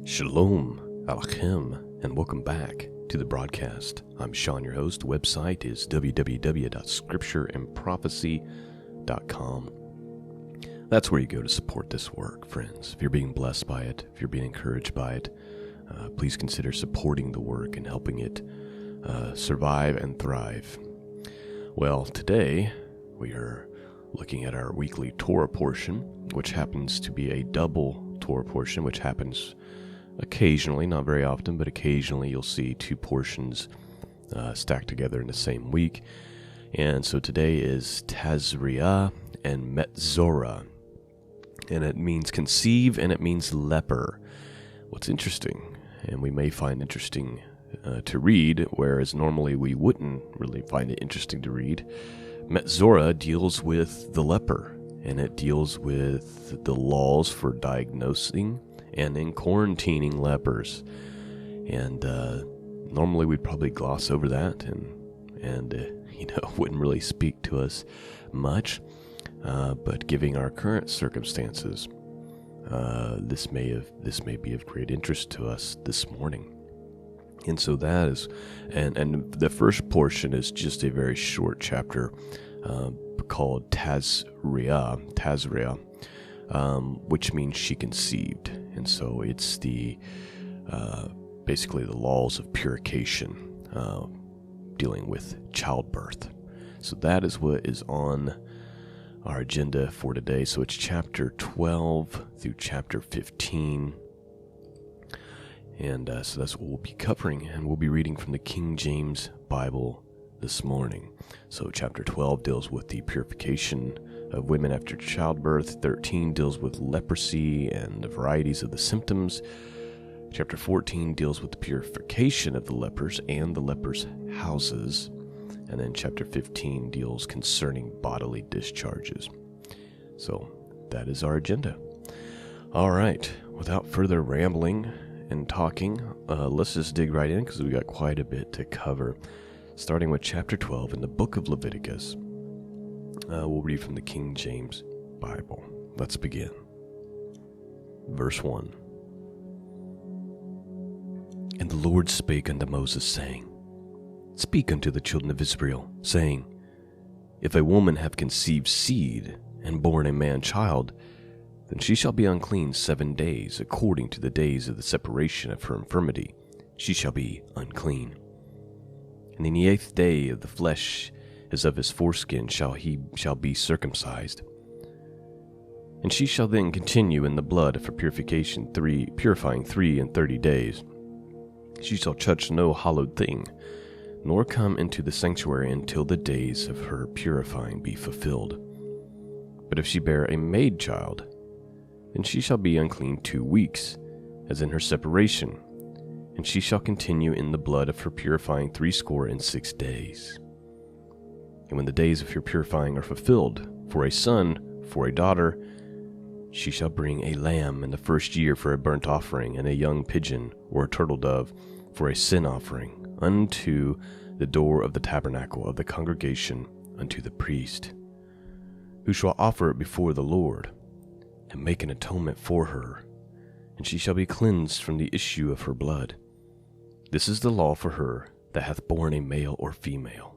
Shalom Alachem, and welcome back to the broadcast. I'm Sean, your host. The website is www.scriptureandprophecy.com. That's where you go to support this work, friends. If you're being blessed by it, if you're being encouraged by it, please consider supporting the work and helping it survive and thrive. Well, today we are looking at our weekly Torah portion, which happens to be a double Torah portion, which happens occasionally, not very often, but occasionally you'll see two portions stacked together in the same week. And so today is Tazria and Metzora, and it means conceive and it means leper. What's interesting, and we may find interesting to read, whereas normally we wouldn't really find it interesting to read, Metzora deals with the leper, and it deals with the laws for diagnosing and in quarantining lepers. And normally we'd probably gloss over that and wouldn't really speak to us much. But given our current circumstances, this may be of great interest to us this morning. And so that is, and the first portion is just a very short chapter called Tazria, which means she conceived. And so it's the basically the laws of purification dealing with childbirth. So that is what is on our agenda for today. So it's chapter 12 through chapter 15. And so that's what we'll be covering, and we'll be reading from the King James Bible this morning. So chapter 12 deals with the purification of women after childbirth. 13 deals with leprosy and the varieties of the symptoms. Chapter 14 deals with the purification of the lepers and the lepers' houses. And then chapter 15 deals concerning bodily discharges. So that is our agenda. All right, without further rambling and talking, let's just dig right in because we got quite a bit to cover. Starting with chapter 12 in the book of Leviticus. We'll read from the King James Bible. Let's begin. Verse 1. And the Lord spake unto Moses, saying, Speak unto the children of Israel, saying, If a woman have conceived seed, and born a man child, then she shall be unclean 7 days, according to the days of the separation of her infirmity. She shall be unclean. And in the 8th day of the flesh as of his foreskin shall be circumcised. And she shall then continue in the blood of her purifying 3 days. She shall touch no hallowed thing, nor come into the sanctuary until the days of her purifying be fulfilled. But if she bear a maid child, then she shall be unclean 2 weeks, as in her separation, and she shall continue in the blood of her purifying 66 days. And when the days of her purifying are fulfilled, for a son, for a daughter, she shall bring a lamb in the first year for a burnt offering, and a young pigeon or a turtle dove for a sin offering, unto the door of the tabernacle of the congregation unto the priest, who shall offer it before the Lord, and make an atonement for her, and she shall be cleansed from the issue of her blood. This is the law for her that hath borne a male or female.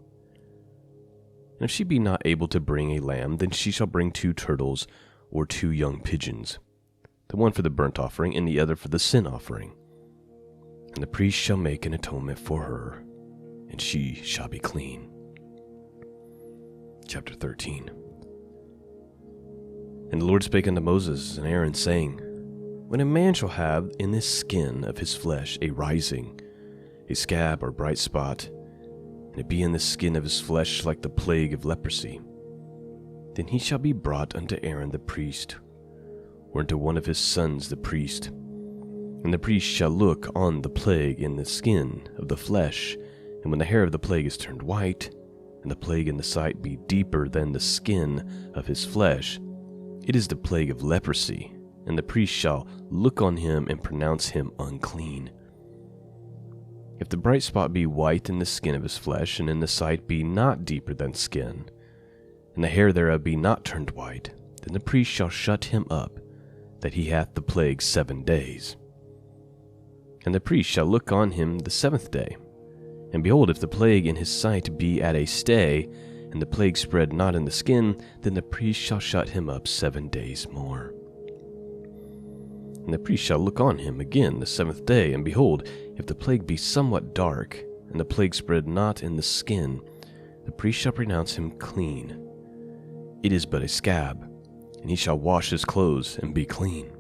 And if she be not able to bring a lamb, then she shall bring 2 turtles or 2 young pigeons, the one for the burnt offering and the other for the sin offering. And the priest shall make an atonement for her, and she shall be clean. Chapter 13. And the Lord spake unto Moses and Aaron, saying, When a man shall have in the skin of his flesh a rising, a scab or bright spot, and it be in the skin of his flesh like the plague of leprosy, then he shall be brought unto Aaron the priest, or unto one of his sons the priest. And the priest shall look on the plague in the skin of the flesh, and when the hair of the plague is turned white, and the plague in the sight be deeper than the skin of his flesh, it is the plague of leprosy, and the priest shall look on him and pronounce him unclean. If the bright spot be white in the skin of his flesh, and in the sight be not deeper than skin, and the hair thereof be not turned white, then the priest shall shut him up, that he hath the plague 7 days. And the priest shall look on him the 7th day. And behold, if the plague in his sight be at a stay, and the plague spread not in the skin, then the priest shall shut him up 7 days more. And the priest shall look on him again the 7th day, and behold, if the plague be somewhat dark, and the plague spread not in the skin, the priest shall pronounce him clean. It is but a scab, and he shall wash his clothes and be clean.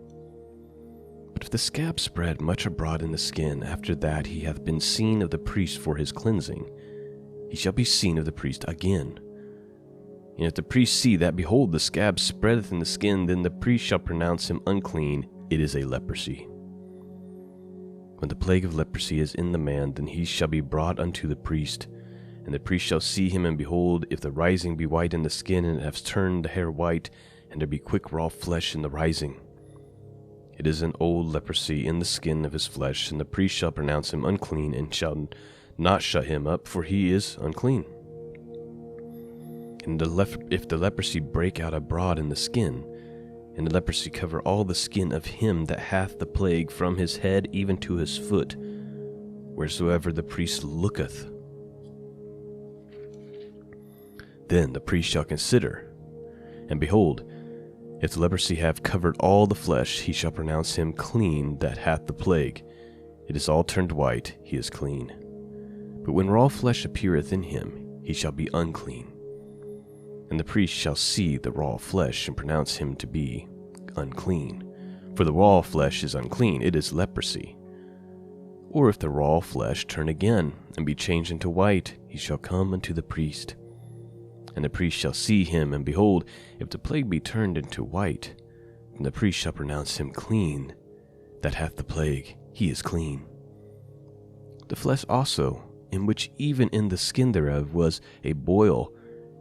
But if the scab spread much abroad in the skin, after that he hath been seen of the priest for his cleansing, he shall be seen of the priest again. And if the priest see that, behold, the scab spreadeth in the skin, then the priest shall pronounce him unclean. It is a leprosy. When the plague of leprosy is in the man, then he shall be brought unto the priest. And the priest shall see him, and behold, if the rising be white in the skin, and it hath turned the hair white, and there be quick raw flesh in the rising, it is an old leprosy in the skin of his flesh, and the priest shall pronounce him unclean, and shall not shut him up, for he is unclean. And if the leprosy break out abroad in the skin, and the leprosy cover all the skin of him that hath the plague from his head even to his foot, wheresoever the priest looketh, then the priest shall consider, and behold, if the leprosy have covered all the flesh, he shall pronounce him clean that hath the plague. It is all turned white, he is clean. But when raw flesh appeareth in him, he shall be unclean. And the priest shall see the raw flesh, and pronounce him to be unclean. For the raw flesh is unclean, it is leprosy. Or if the raw flesh turn again, and be changed into white, he shall come unto the priest. And the priest shall see him, and behold, if the plague be turned into white, then the priest shall pronounce him clean that hath the plague, he is clean. The flesh also, in which even in the skin thereof was a boil,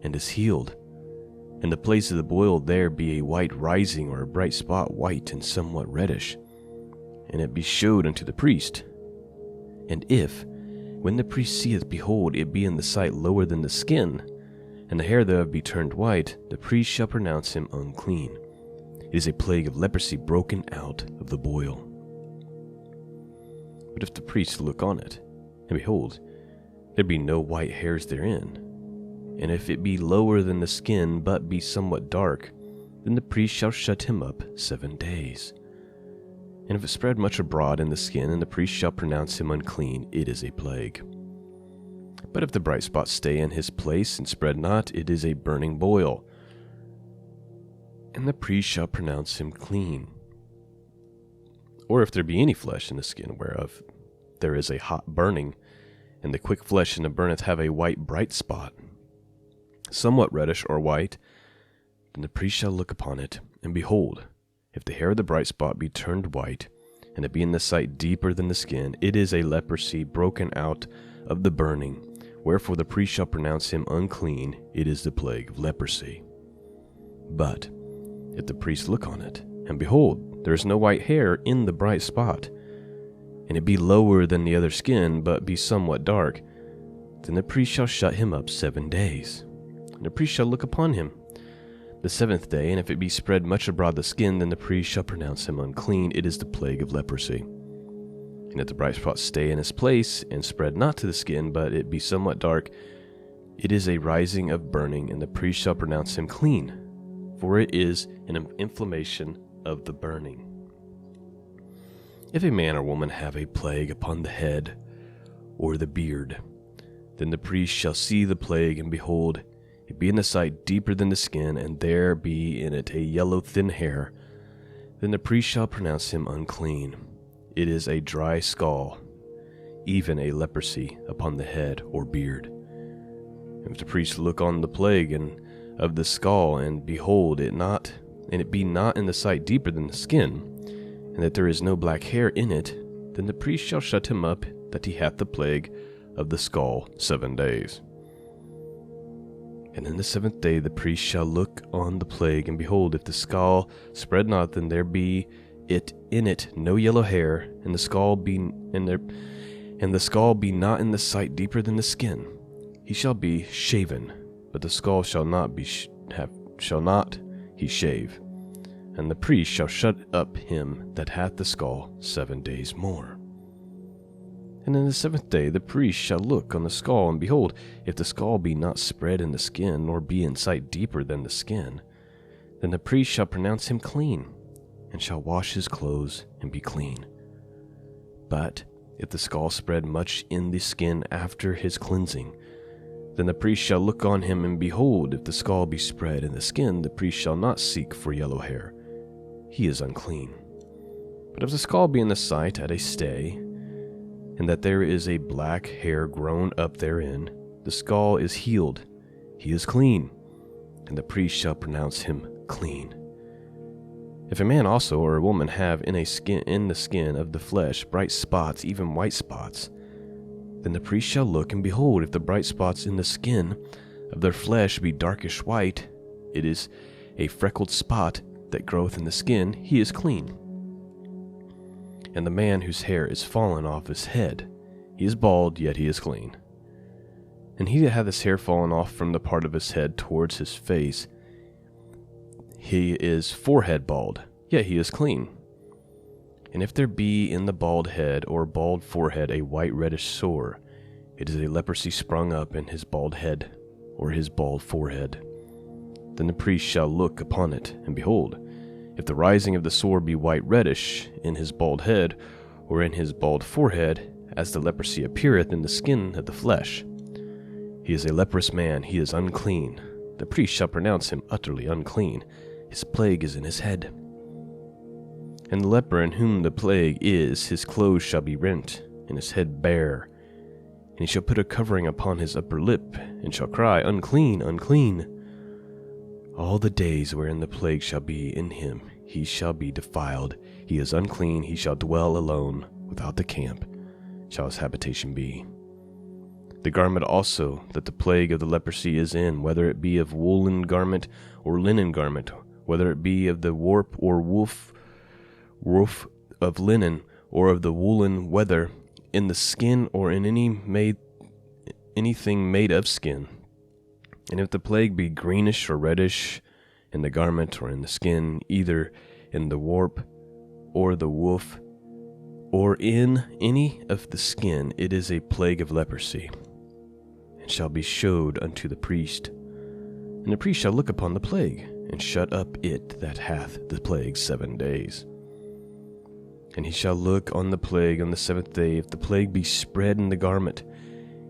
and is healed, and the place of the boil there be a white rising, or a bright spot, white and somewhat reddish, and it be showed unto the priest. And if, when the priest seeth, behold, it be in the sight lower than the skin, and the hair thereof be turned white, the priest shall pronounce him unclean. It is a plague of leprosy broken out of the boil. But if the priest look on it, and behold, there be no white hairs therein, and if it be lower than the skin, but be somewhat dark, then the priest shall shut him up 7 days. And if it spread much abroad in the skin, and the priest shall pronounce him unclean, it is a plague. But if the bright spot stay in his place, and spread not, it is a burning boil, and the priest shall pronounce him clean. Or if there be any flesh in the skin, whereof there is a hot burning, and the quick flesh in the burneth have a white bright spot, somewhat reddish or white, then the priest shall look upon it, and behold, if the hair of the bright spot be turned white, and it be in the sight deeper than the skin, it is a leprosy broken out of the burning, wherefore the priest shall pronounce him unclean, it is the plague of leprosy. But if the priest look on it, and behold, there is no white hair in the bright spot, and it be lower than the other skin, but be somewhat dark, then the priest shall shut him up 7 days. And the priest shall look upon him the 7th day, and if it be spread much abroad the skin, then the priest shall pronounce him unclean, it is the plague of leprosy. And if the bright spot stay in its place, and spread not to the skin, but it be somewhat dark, it is a rising of burning, and the priest shall pronounce him clean, for it is an inflammation of the burning. If a man or woman have a plague upon the head or the beard, then the priest shall see the plague, and behold, it be in the sight deeper than the skin, and there be in it a yellow thin hair, then the priest shall pronounce him unclean. It is a dry scall, even a leprosy upon the head or beard. If the priest look on the plague and of the scall, and behold it not, and it be not in the sight deeper than the skin, and that there is no black hair in it, then the priest shall shut him up, that he hath the plague of the scall 7 days. And in the 7th day the priest shall look on the plague, and behold, if the scall spread not, then there be in it no yellow hair, and the scall be not in the sight deeper than the skin, he shall be shaven, but the scall shall not he shave. And the priest shall shut up him that hath the scall 7 days more. And in the 7th day the priest shall look on the skull, and behold, if the skull be not spread in the skin, nor be in sight deeper than the skin, then the priest shall pronounce him clean, and shall wash his clothes and be clean. But if the skull spread much in the skin after his cleansing, then the priest shall look on him, and behold, if the skull be spread in the skin, the priest shall not seek for yellow hair. He is unclean. But if the skull be in the sight at a stay, and that there is a black hair grown up therein, the skull is healed, he is clean, and the priest shall pronounce him clean. If a man also or a woman have in the skin of the flesh bright spots, even white spots, then the priest shall look, and behold, if the bright spots in the skin of their flesh be darkish white, it is a freckled spot that groweth in the skin, he is clean. And the man whose hair is fallen off his head, he is bald, yet he is clean. And he that hath his hair fallen off from the part of his head towards his face, he is forehead bald, yet he is clean. And if there be in the bald head or bald forehead a white reddish sore, it is a leprosy sprung up in his bald head or his bald forehead. Then the priest shall look upon it, and behold, if the rising of the sore be white reddish in his bald head or in his bald forehead, as the leprosy appeareth in the skin of the flesh, he is a leprous man, he is unclean. The priest shall pronounce him utterly unclean. His plague is in his head. And the leper in whom the plague is, his clothes shall be rent, and his head bare. And he shall put a covering upon his upper lip, and shall cry, Unclean, unclean. All the days wherein the plague shall be in him, he shall be defiled. He is unclean, he shall dwell alone, without the camp shall his habitation be. The garment also that the plague of the leprosy is in, whether it be of woolen garment or linen garment, whether it be of the warp or woof of linen, or of the woolen, whether in the skin or in anything made of skin. And if the plague be greenish or reddish in the garment or in the skin, either in the warp or the woof, or in any of the skin, it is a plague of leprosy, and shall be showed unto the priest. And the priest shall look upon the plague, and shut up it that hath the plague 7 days. And he shall look on the plague on the 7th day. If the plague be spread in the garment,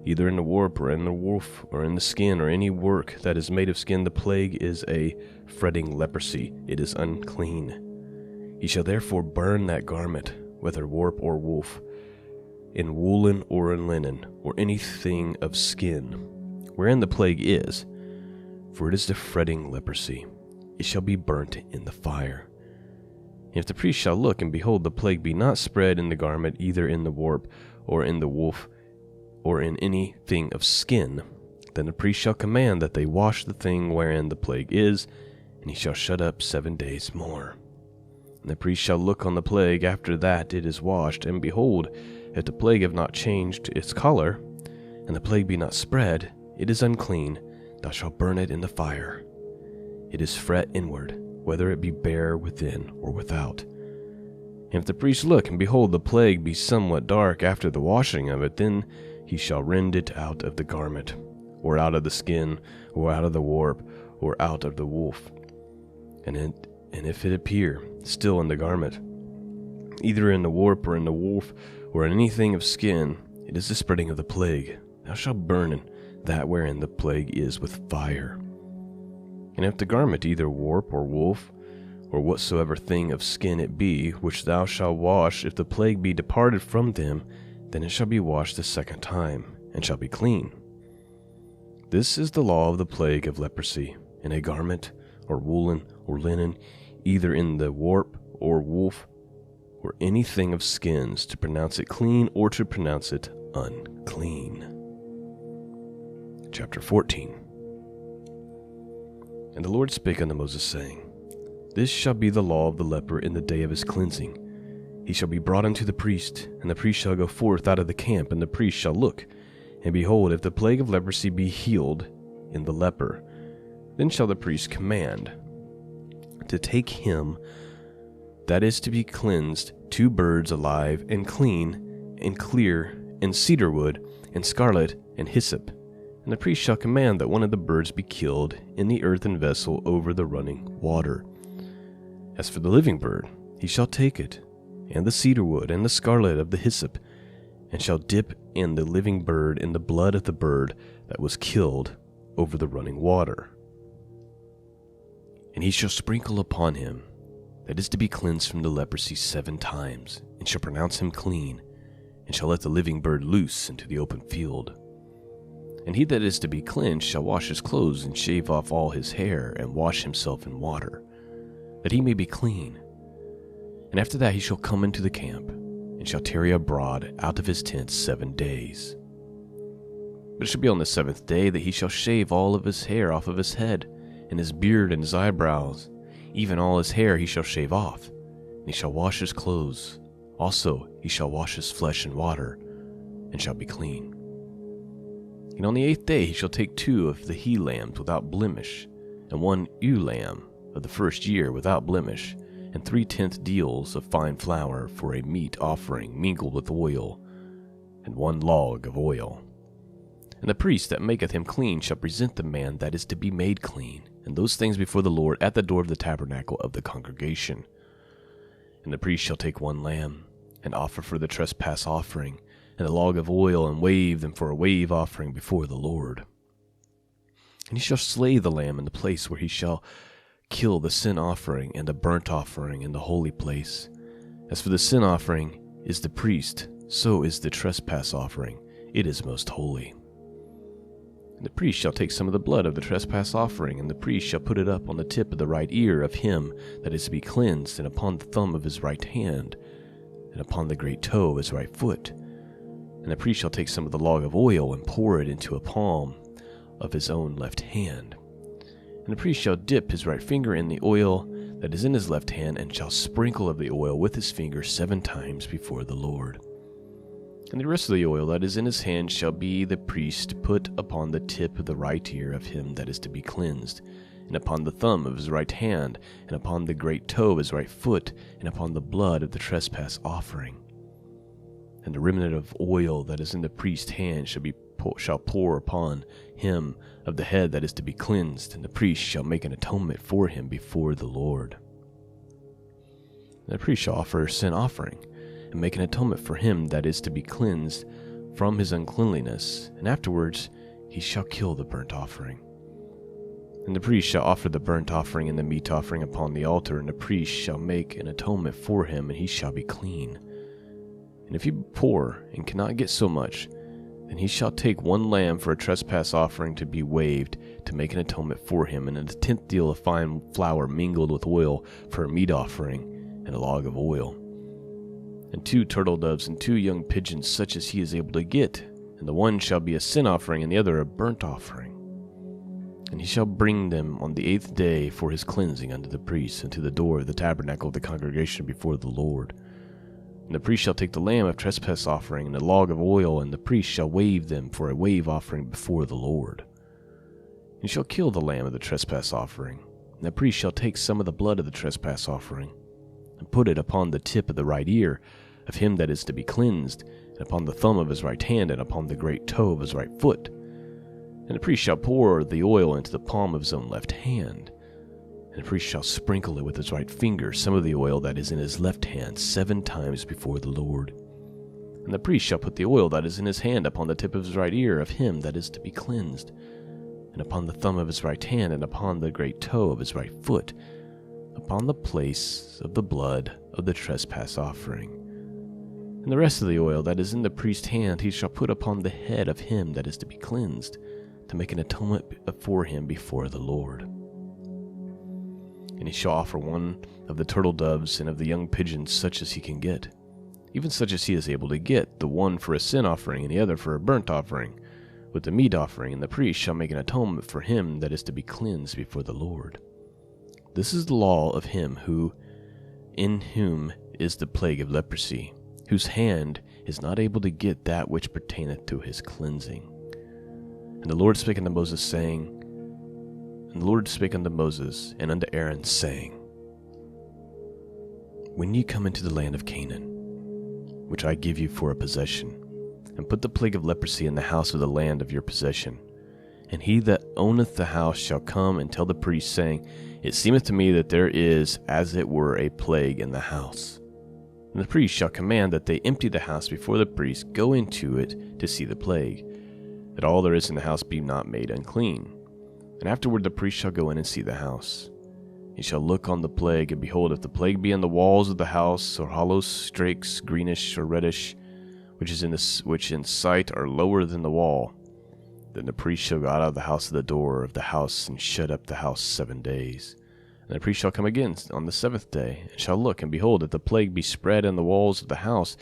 either in the warp or in the woof or in the skin or any work that is made of skin, the plague is a fretting leprosy. It is unclean. He shall therefore burn that garment, whether warp or woof, in woolen or in linen, or anything of skin, wherein the plague is, for it is the fretting leprosy. It shall be burnt in the fire. If the priest shall look, and behold, the plague be not spread in the garment, either in the warp or in the woof, or in anything of skin, then the priest shall command that they wash the thing wherein the plague is, and he shall shut up 7 days more. And the priest shall look on the plague after that it is washed, and behold, if the plague have not changed its color, and the plague be not spread, it is unclean, thou shalt burn it in the fire. It is fret inward, whether it be bare within or without. And if the priest look, and behold, the plague be somewhat dark after the washing of it, then he shall rend it out of the garment, or out of the skin, or out of the warp, or out of the woof. And if it appear still in the garment, either in the warp or in the woof, or in anything of skin, it is the spreading of the plague. Thou shalt burn that wherein the plague is with fire. And if the garment either warp or woof, or whatsoever thing of skin it be, which thou shalt wash, if the plague be departed from them, then it shall be washed the 2nd time, and shall be clean. This is the law of the plague of leprosy, in a garment, or woolen, or linen, either in the warp, or woof, or anything of skins, to pronounce it clean, or to pronounce it unclean. Chapter 14. And the Lord spake unto Moses, saying, This shall be the law of the leper in the day of his cleansing. He shall be brought unto the priest, and the priest shall go forth out of the camp, and the priest shall look. And behold, if the plague of leprosy be healed in the leper, then shall the priest command to take him that is to be cleansed 2 birds alive and clean and clear, and cedar wood, and scarlet, and hyssop. And the priest shall command that one of the birds be killed in the earthen vessel over the running water. As for the living bird, he shall take it, and the cedar wood, and the scarlet of the hyssop, and shall dip in the living bird in the blood of the bird that was killed over the running water. And he shall sprinkle upon him that is to be cleansed from the leprosy 7 times, and shall pronounce him clean, and shall let the living bird loose into the open field. And he that is to be cleansed shall wash his clothes, and shave off all his hair, and wash himself in water, that he may be clean. And after that he shall come into the camp, and shall tarry abroad out of his tent 7 days. But it shall be on the 7th day that he shall shave all of his hair off of his head, and his beard and his eyebrows, even all his hair he shall shave off, and he shall wash his clothes. Also he shall wash his flesh in water, and shall be clean. And on the 8th day he shall take 2 of the he lambs without blemish, and 1 ewe lamb of the first year without blemish, and 3/10 deals of fine flour for a meat offering mingled with oil, and 1 log of oil. And the priest that maketh him clean shall present the man that is to be made clean, and those things before the Lord at the door of the tabernacle of the congregation. And the priest shall take 1 lamb, and offer for the trespass offering, and a log of oil, and wave them for a wave offering before the Lord. And he shall slay the lamb in the place where he shall kill the sin offering and the burnt offering in the holy place. As for the sin offering is the priest, so is the trespass offering. It is most holy. And the priest shall take some of the blood of the trespass offering, and the priest shall put it up on the tip of the right ear of him that is to be cleansed, and upon the thumb of his right hand, and upon the great toe of his right foot. And the priest shall take some of the log of oil, and pour it into a palm of his own left hand. And the priest shall dip his right finger in the oil that is in his left hand, and shall sprinkle of the oil with his finger 7 times before the Lord. And the rest of the oil that is in his hand shall be the priest put upon the tip of the right ear of him that is to be cleansed, and upon the thumb of his right hand, and upon the great toe of his right foot, and upon the blood of the trespass offering. And the remnant of oil that is in the priest's hand shall pour upon him of the head that is to be cleansed, and the priest shall make an atonement for him before the Lord. And the priest shall offer a sin offering, and make an atonement for him that is to be cleansed from his uncleanliness, and afterwards he shall kill the burnt offering. And the priest shall offer the burnt offering and the meat offering upon the altar, and the priest shall make an atonement for him, and he shall be clean. And if he be poor and cannot get so much, then he shall take 1 lamb for a trespass offering to be waved, to make an atonement for him, and a 10th deal of fine flour mingled with oil for a meat offering, and a log of oil. And 2 turtle doves and 2 young pigeons, such as he is able to get, and the one shall be a sin offering, and the other a burnt offering. And he shall bring them on the 8th day for his cleansing unto the priest, and to the door of the tabernacle of the congregation before the Lord. And the priest shall take the lamb of trespass offering, and the log of oil, and the priest shall wave them for a wave offering before the Lord. And he shall kill the lamb of the trespass offering, and the priest shall take some of the blood of the trespass offering, and put it upon the tip of the right ear of him that is to be cleansed, and upon the thumb of his right hand, and upon the great toe of his right foot. And the priest shall pour the oil into the palm of his own left hand. And the priest shall sprinkle it with his right finger, some of the oil that is in his left hand, 7 times before the Lord. And the priest shall put the oil that is in his hand upon the tip of his right ear of him that is to be cleansed, and upon the thumb of his right hand, and upon the great toe of his right foot, upon the place of the blood of the trespass offering. And the rest of the oil that is in the priest's hand he shall put upon the head of him that is to be cleansed, to make an atonement for him before the Lord. And he shall offer 1 of the turtle doves and of the young pigeons, such as he can get, even such as he is able to get, the one for a sin offering and the other for a burnt offering, with the meat offering, and the priest shall make an atonement for him that is to be cleansed before the Lord. This is the law of him in whom is the plague of leprosy, whose hand is not able to get that which pertaineth to his cleansing. And the Lord spake unto Moses, and unto Aaron, saying, When ye come into the land of Canaan, which I give you for a possession, and put the plague of leprosy in the house of the land of your possession. And he that owneth the house shall come and tell the priest, saying, It seemeth to me that there is, as it were, a plague in the house. And the priest shall command that they empty the house before the priest go into it to see the plague, that all there is in the house be not made unclean. And afterward the priest shall go in and see the house. He shall look on the plague, and behold, if the plague be in the walls of the house, or hollow strakes, greenish or reddish, which in sight are lower than the wall, then the priest shall go out of the house of the door of the house, and shut up the house 7 days. And the priest shall come again on the 7th day, and shall look, and behold, if the plague be spread in the walls of the house,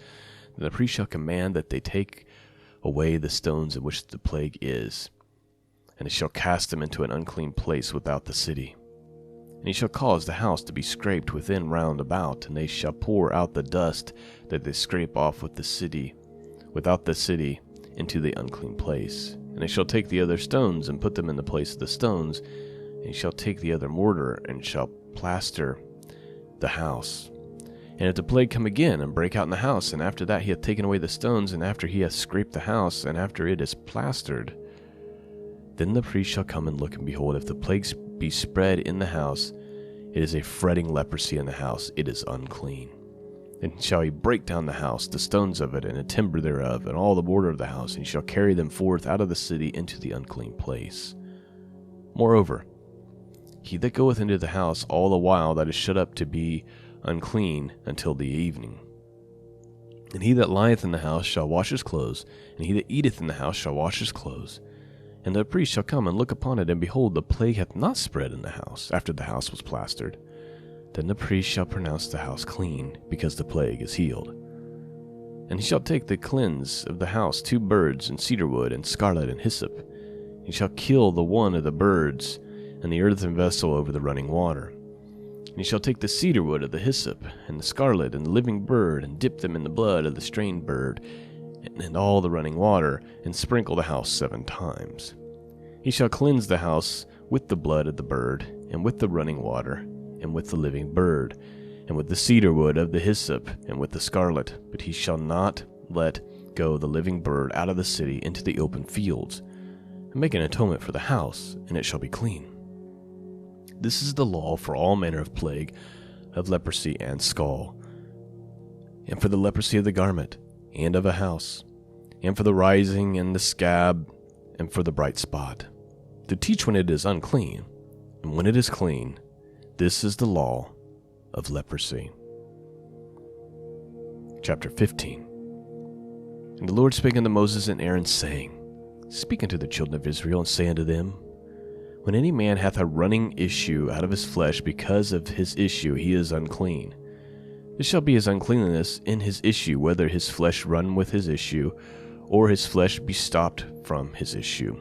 then the priest shall command that they take away the stones in which the plague is, and he shall cast them into an unclean place without the city. And he shall cause the house to be scraped within round about, and they shall pour out the dust that they scrape off without the city, into the unclean place. And they shall take the other stones, and put them in the place of the stones, and he shall take the other mortar, and shall plaster the house. And if the plague come again, and break out in the house, and after that he hath taken away the stones, and after he hath scraped the house, and after it is plastered, then the priest shall come and look, and behold, if the plagues be spread in the house, it is a fretting leprosy in the house, it is unclean. Then shall he break down the house, the stones of it, and the timber thereof, and all the border of the house, and he shall carry them forth out of the city into the unclean place. Moreover, he that goeth into the house all the while that is shut up to be unclean until the evening. And he that lieth in the house shall wash his clothes, and he that eateth in the house shall wash his clothes. And the priest shall come and look upon it, and behold, the plague hath not spread in the house, after the house was plastered. Then the priest shall pronounce the house clean, because the plague is healed. And he shall take the cleanse of the house 2 birds, and cedar wood, and scarlet, and hyssop. He shall kill the one of the birds, and the earthen vessel over the running water. And he shall take the cedar wood of the hyssop, and the scarlet, and the living bird, and dip them in the blood of the strained bird, and all the running water, and sprinkle the house 7 times. He shall cleanse the house with the blood of the bird, and with the running water, and with the living bird, and with the cedar wood of the hyssop, and with the scarlet. But he shall not let go the living bird out of the city into the open fields, and make an atonement for the house, and it shall be clean. This is the law for all manner of plague, of leprosy and scall, and for the leprosy of the garment, and of a house, and for the rising, and the scab, and for the bright spot, to teach when it is unclean, and when it is clean. This is the law of leprosy. Chapter 15. And the Lord spake unto Moses and Aaron, saying, Speak unto the children of Israel, and say unto them, When any man hath a running issue out of his flesh, because of his issue he is unclean. This shall be his uncleanness in his issue, whether his flesh run with his issue, or his flesh be stopped from his issue.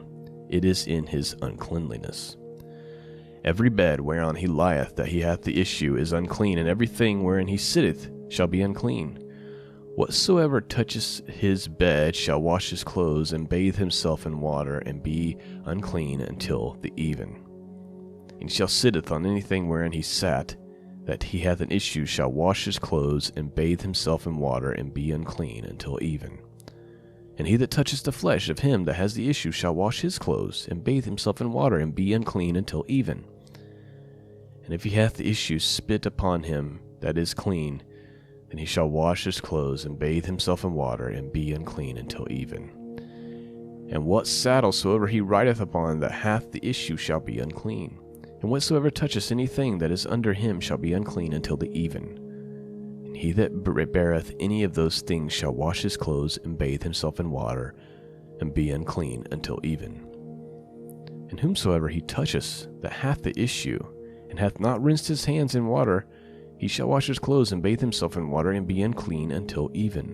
It is in his uncleanliness. Every bed whereon he lieth that he hath the issue is unclean, and everything wherein he sitteth shall be unclean. Whatsoever toucheth his bed shall wash his clothes, and bathe himself in water, and be unclean until the even. And he shall sitteth on anything wherein he sat, that he hath an issue shall wash his clothes, and bathe himself in water, and be unclean until even. And he that toucheth the flesh of him that has the issue shall wash his clothes, and bathe himself in water, and be unclean until even. And if he hath the issue spit upon him that is clean, then he shall wash his clothes, and bathe himself in water, and be unclean until even. And what saddle soever he rideth upon that hath the issue shall be unclean. And whatsoever toucheth anything that is under him shall be unclean until the even. And he that beareth any of those things shall wash his clothes, and bathe himself in water, and be unclean until even. And whomsoever he toucheth that hath the issue, and hath not rinsed his hands in water, he shall wash his clothes, and bathe himself in water, and be unclean until even.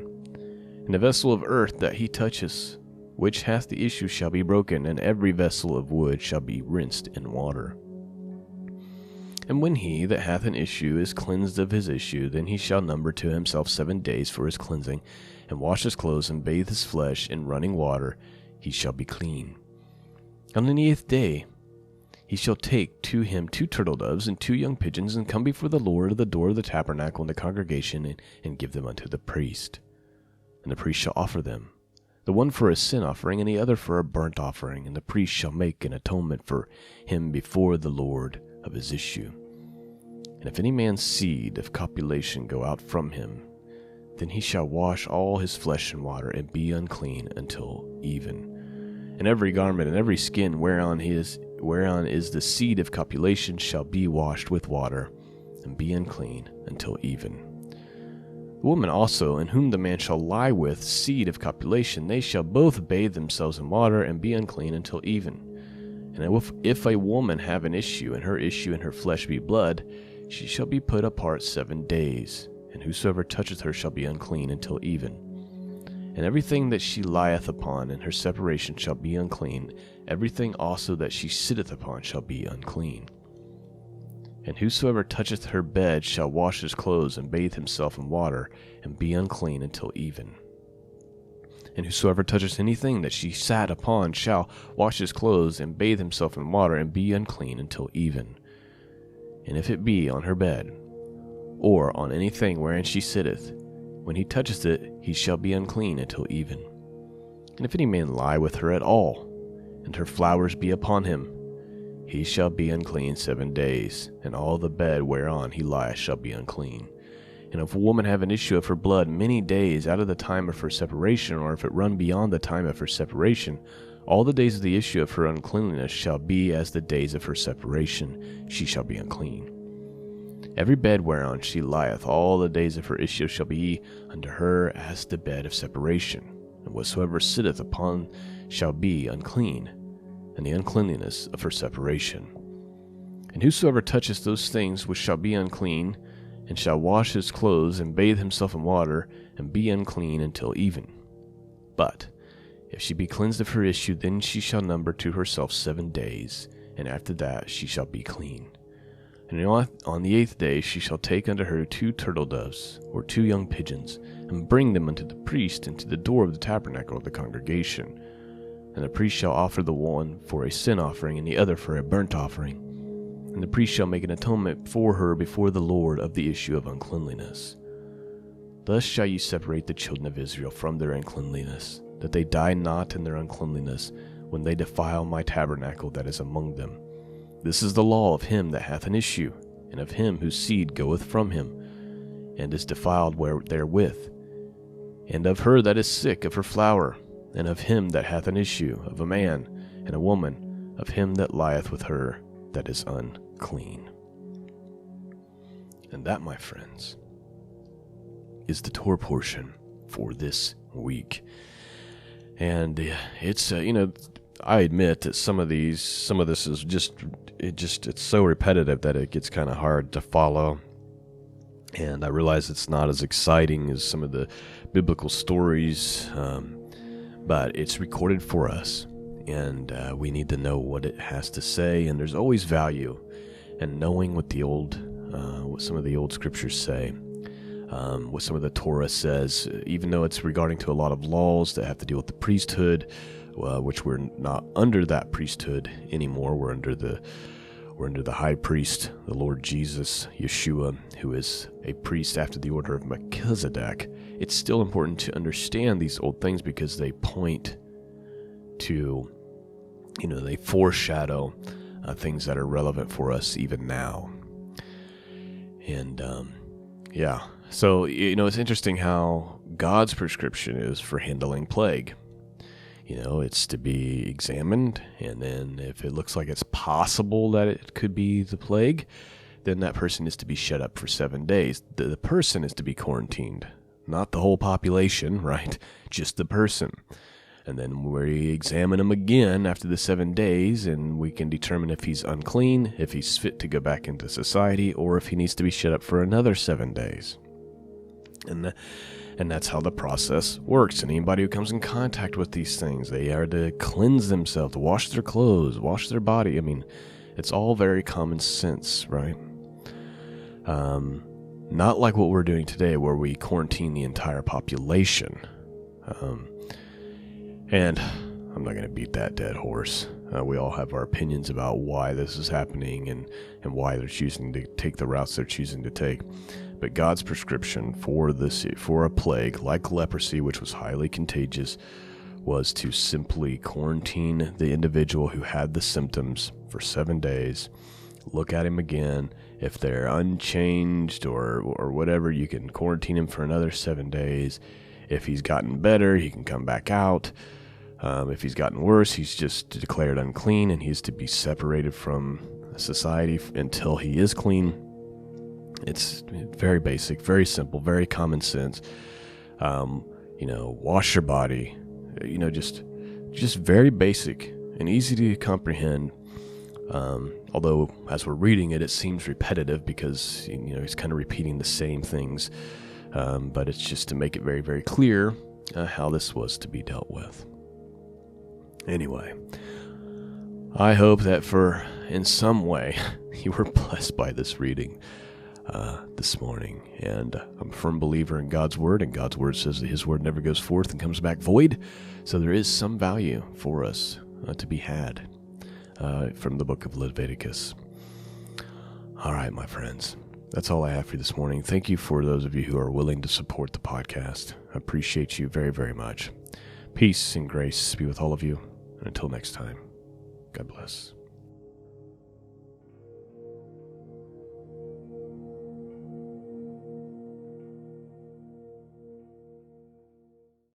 And the vessel of earth that he toucheth, which hath the issue, shall be broken, and every vessel of wood shall be rinsed in water. And when he that hath an issue is cleansed of his issue, then he shall number to himself 7 days for his cleansing, and wash his clothes, and bathe his flesh in running water, he shall be clean. On the 8th day he shall take to him 2 turtle doves and 2 young pigeons, and come before the Lord at the door of the tabernacle in the congregation, and give them unto the priest. And the priest shall offer them. the one for a sin offering, and the other for a burnt offering. And the priest shall make an atonement for him before the Lord of his issue. And if any man's seed of copulation go out from him, then he shall wash all his flesh in water, and be unclean until even. And every garment and every skin whereon is the seed of copulation shall be washed with water, and be unclean until even. The woman also, in whom the man shall lie with seed of copulation, they shall both bathe themselves in water, and be unclean until even. And if a woman have an issue, and her issue in her flesh be blood, she shall be put apart 7 days, and whosoever toucheth her shall be unclean until even. And everything that she lieth upon in her separation shall be unclean, everything also that she sitteth upon shall be unclean. And whosoever toucheth her bed shall wash his clothes, and bathe himself in water, and be unclean until even. And whosoever toucheth anything that she sat upon shall wash his clothes, and bathe himself in water, and be unclean until even. And if it be on her bed, or on anything wherein she sitteth, when he toucheth it, he shall be unclean until even. And if any man lie with her at all, and her flowers be upon him, he shall be unclean 7 days, and all the bed whereon he lieth shall be unclean. And if a woman have an issue of her blood many days out of the time of her separation, or if it run beyond the time of her separation, all the days of the issue of her uncleanness shall be as the days of her separation, she shall be unclean. Every bed whereon she lieth all the days of her issue shall be unto her as the bed of separation, and whatsoever sitteth upon shall be unclean, and the uncleanliness of her separation. And whosoever toucheth those things which shall be unclean, and shall wash his clothes, and bathe himself in water, and be unclean until even. But if she be cleansed of her issue, then she shall number to herself 7 days, and after that she shall be clean. And on the 8th day she shall take unto her 2 turtle doves, or 2 young pigeons, and bring them unto the priest into the door of the tabernacle of the congregation. And the priest shall offer the one for a sin offering, and the other for a burnt offering. And the priest shall make an atonement for her before the Lord of the issue of uncleanliness. Thus shall ye separate the children of Israel from their uncleanliness, that they die not in their uncleanliness, when they defile my tabernacle that is among them. This is the law of him that hath an issue, and of him whose seed goeth from him, and is defiled therewith, and of her that is sick of her flower, and of him that hath an issue, of a man and a woman, of him that lieth with her that is unclean. And that, my friends, is the Torah portion for this week. And it's I admit that some of this is it's so repetitive that it gets kind of hard to follow. And I realize it's not as exciting as some of the biblical stories, but it's recorded for us, and we need to know what it has to say. And there's always value in knowing what some of the old scriptures say, what some of the Torah says, even though it's regarding to a lot of laws that have to deal with the priesthood, which we're not under that priesthood anymore. We're under the high priest, the Lord Jesus, Yeshua, who is a priest after the order of Melchizedek. It's still important to understand these old things because they point to, they foreshadow things that are relevant for us even now. And, so, it's interesting how God's prescription is for handling plague. It's to be examined, and then if it looks like it's possible that it could be the plague, then that person is to be shut up for 7 days. The person is to be quarantined, not the whole population, right? Just the person. And then we examine him again after the 7 days, and we can determine if he's unclean, if he's fit to go back into society, or if he needs to be shut up for another 7 days. And that's how the process works. And anybody who comes in contact with these things, they are to cleanse themselves, to wash their clothes, wash their body. I mean, it's all very common sense, right? Not like what we're doing today, where we quarantine the entire population. And I'm not going to beat that dead horse. We all have our opinions about why this is happening and why they're choosing to take the routes they're choosing to take. But God's prescription for a plague like leprosy, which was highly contagious, was to simply quarantine the individual who had the symptoms for 7 days, look at him again. If they're unchanged or whatever, you can quarantine him for another 7 days. If he's gotten better, he can come back out. If he's gotten worse, he's just declared unclean and he's to be separated from society until he is clean. It's very basic, very simple, very common sense. Wash your body, just very basic and easy to comprehend. Although as we're reading it, it seems repetitive because, he's kind of repeating the same things. But it's just to make it very, very clear how this was to be dealt with. Anyway, I hope that in some way you were blessed by this reading this morning. And I'm a firm believer in God's Word, and God's Word says that His Word never goes forth and comes back void. So there is some value for us to be had from the book of Leviticus. All right, my friends, that's all I have for you this morning. Thank you for those of you who are willing to support the podcast. I appreciate you very, very much. Peace and grace be with all of you. And until next time, God bless.